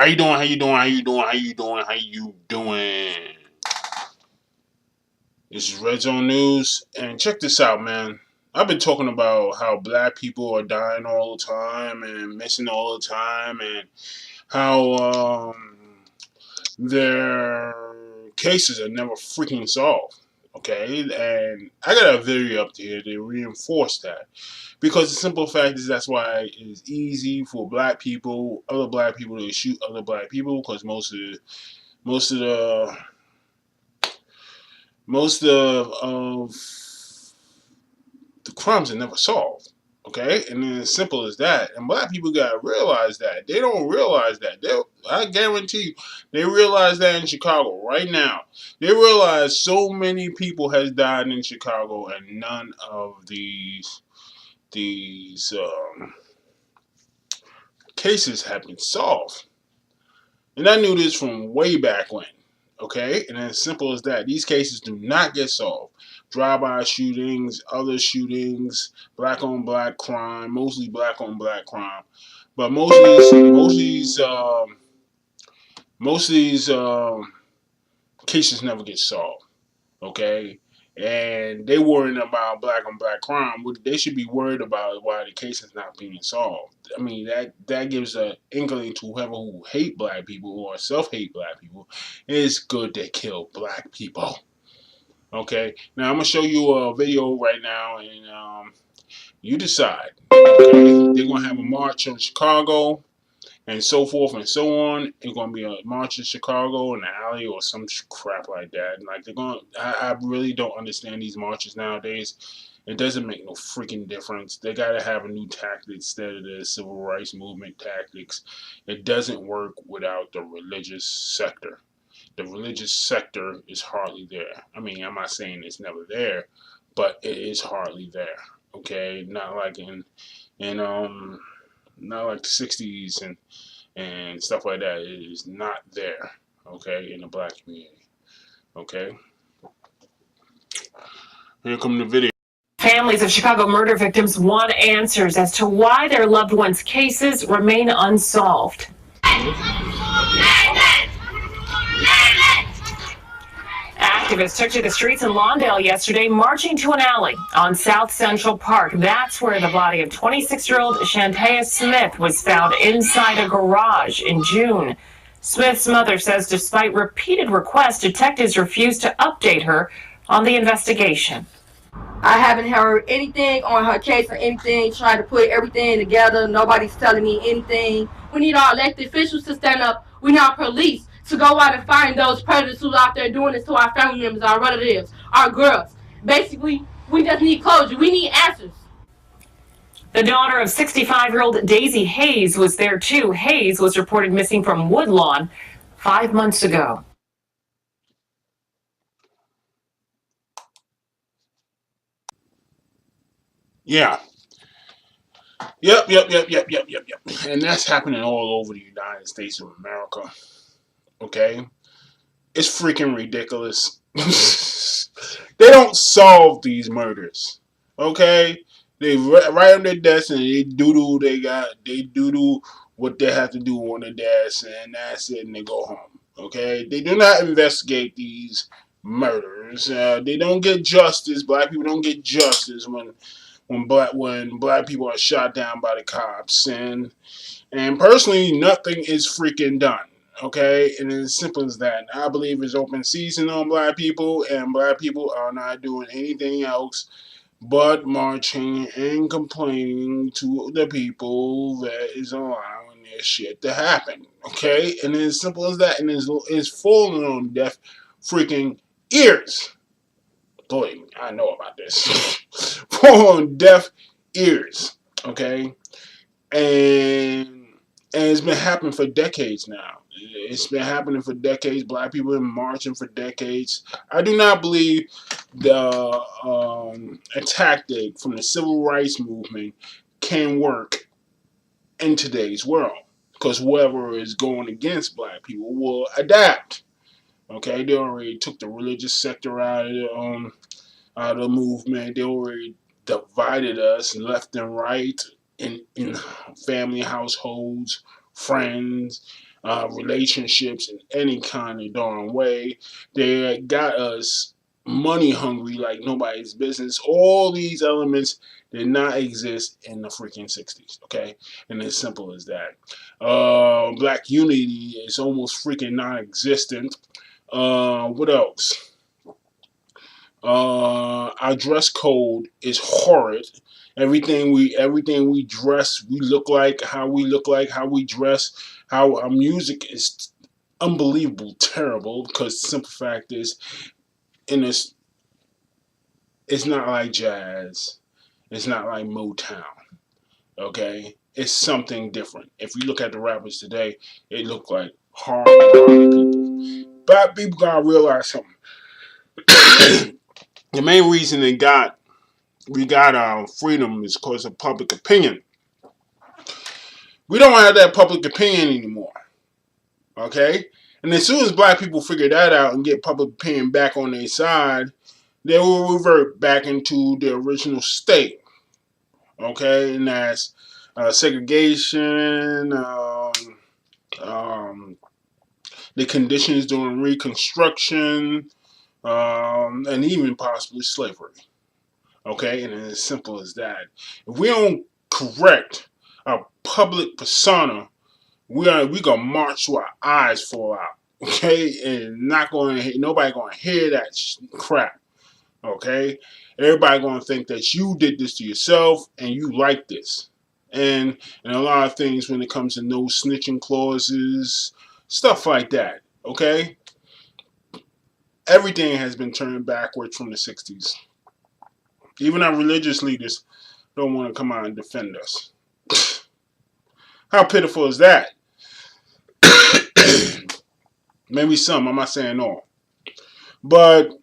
How you doing? How you doing? How you doing? How you doing? How you doing? This is Red Zone News, and check this out, man. I've been talking about how black people are dying all the time and missing all the time, and how their cases are never freaking solved. Okay, and I got a video up here to reinforce that because the simple fact is that's why it's easy for other black people to shoot other black people because most of the most of the crimes are never solved. Okay, and then as simple as that. And black people gotta realize that. They don't realize that. I guarantee you, they realize that in Chicago right now. They realize so many people has died in Chicago, and none of these cases have been solved. And I knew this from way back when. Okay, and as simple as that, these cases do not get solved. Drive-by shootings, other shootings, black-on-black crime, mostly black-on-black crime, but most of these cases never get solved. Okay, and they worrying about black-on-black crime. What they should be worried about is why the case is not being solved. I mean that gives an inkling to whoever who hate black people or self-hate black people. It's good to kill black people. Okay, now I'm gonna show you a video right now, and you decide. Okay, they're gonna have a march in Chicago, and so forth and so on. It's gonna be a march in Chicago in the alley or some crap like that. Like they're gonna, I really don't understand these marches nowadays. It doesn't make no freaking difference. They gotta have a new tactic instead of the civil rights movement tactics. It doesn't work without the religious sector. The religious sector is hardly there. I mean, I'm not saying it's never there, but it is hardly there. Okay, not like in not like the '60s and stuff like that. It is not there. Okay, in the black community. Okay, here come the video. Families of Chicago murder victims want answers as to why their loved ones' cases remain unsolved. Activists took to the streets in Lawndale yesterday, marching to an alley on South Central Park. That's where the body of 26-year-old Shantea Smith was found inside a garage in June. Smith's mother says despite repeated requests, detectives refused to update her on the investigation. I haven't heard anything on her case or anything, trying to put everything together. Nobody's telling me anything. We need our elected officials to stand up. We need our police to go out and find those predators who are out there doing this to our family members, our relatives, our girls. Basically, we just need closure. We need answers. The daughter of 65-year-old Daisy Hayes was there too. Hayes was reported missing from Woodlawn 5 months ago. Yeah. Yep. And that's happening all over the United States of America. Okay? It's freaking ridiculous. They don't solve these murders. Okay? They write on their desk and they doodle what they have to do on the desk, and that's it, and they go home. Okay? They do not investigate these murders. They don't get justice. Black people don't get justice when black people are shot down by the cops, and personally, nothing is freaking done. Okay, and it's as simple as that. I believe it's open season on black people, and black people are not doing anything else but marching and complaining to the people that is allowing this shit to happen. Okay, and it's as simple as that, and it's falling on deaf freaking ears. Believe me, I know about this. Fall on deaf ears. Okay, and it's been happening for decades now. It's been happening for decades. Black people have been marching for decades. I do not believe a tactic from the civil rights movement can work in today's world because whoever is going against black people will adapt. Okay, they already took the religious sector out of the movement. They already divided us left and right in family, households, friends, relationships in any kind of darn way. They got us money hungry like nobody's business. All these elements did not exist in the freaking 60s, okay? And as simple as that. Black unity is almost freaking non-existent. What else? Our dress code is horrid. Everything we dress, we look like, how we look like, how we dress, how our music is unbelievable, terrible. Because the simple fact is, in this, it's not like jazz, it's not like Motown. Okay, it's something different. If you look at the rappers today, they look like hard rock people. Black people gotta realize something. The main reason we got our freedom is because of public opinion. We don't have that public opinion anymore. Okay? And as soon as black people figure that out and get public opinion back on their side, they will revert back into the original state. Okay? And that's segregation, the conditions during Reconstruction, and even possibly slavery. Okay? And it's as simple as that. If we don't correct our public persona, we gonna march till our eyes fall out, okay? And nobody gonna hear that crap, okay? Everybody gonna think that you did this to yourself and you like this, and a lot of things when it comes to no snitching clauses, stuff like that, okay? Everything has been turned backwards from the 60s. Even our religious leaders don't want to come out and defend us. How pitiful is that? Maybe some, I'm not saying all. But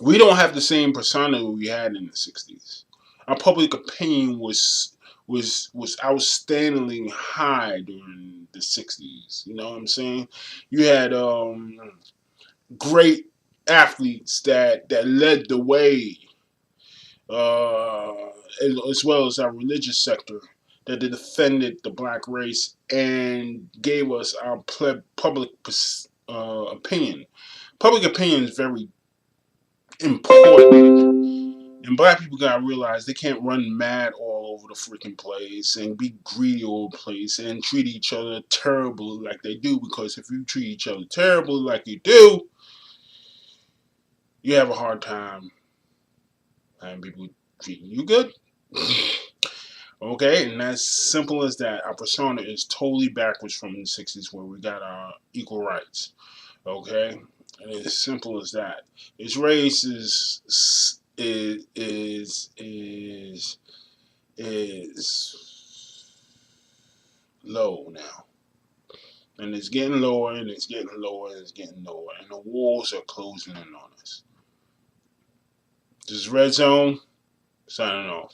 we don't have the same persona we had in the 60s. Our public opinion was outstandingly high during the 60s. You know what I'm saying? You had great athletes that led the way, as well as our religious sector that defended the black race and gave us our public opinion. Public opinion is very important. And black people gotta realize they can't run mad all over the freaking place and be greedy all over the place and treat each other terribly like they do. Because if you treat each other terribly like you do, you have a hard time having people treating you good. Okay, and that's simple as that. Our persona is totally backwards from the 60s where we got our equal rights. Okay, and it's simple as that. Its race is low now, and it's getting lower, and it's getting lower, and it's getting lower, and the walls are closing in on us. This is Red Zone signing off.